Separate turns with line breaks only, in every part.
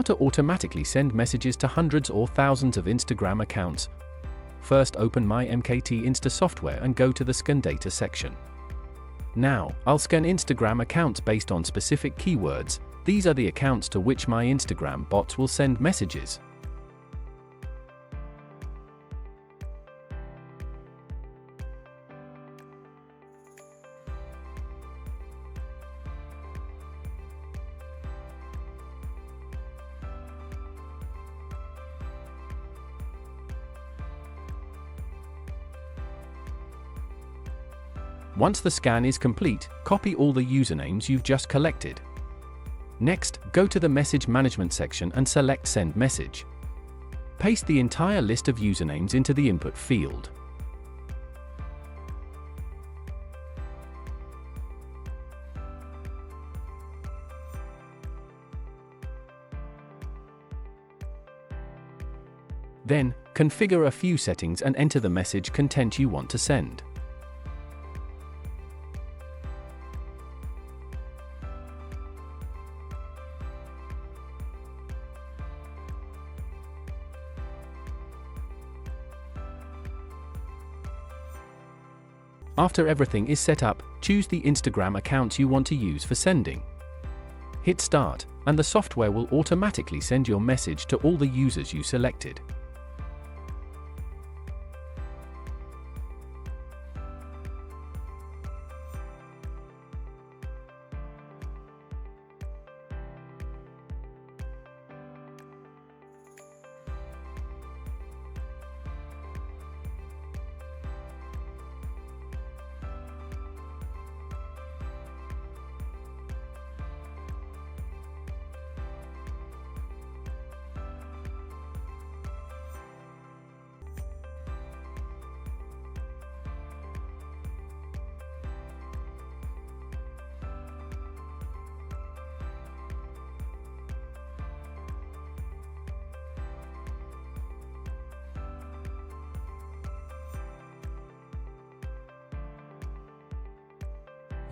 to automatically send messages to hundreds or thousands of Instagram accounts. First, open my MKT Insta software and go to the Scan Data section. Now, I'll scan Instagram accounts based on specific keywords. These are the accounts to which my Instagram bots will send messages. Once the scan is complete, copy all the usernames you've just collected. Next, go to the Message Management section and select Send Message. Paste the entire list of usernames into the input field. Then, configure a few settings and enter the message content you want to send. After everything is set up, choose the Instagram accounts you want to use for sending. Hit Start, and the software will automatically send your message to all the users you selected.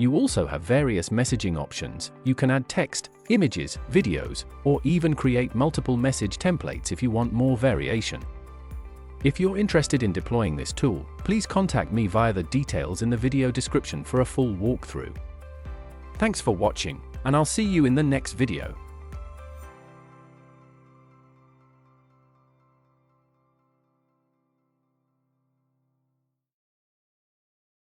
You also have various messaging options. You can add text, images, videos, or even create multiple message templates if you want more variation. If you're interested in deploying this tool, please contact me via the details in the video description for a full walkthrough. Thanks for watching, and I'll see you in the next video.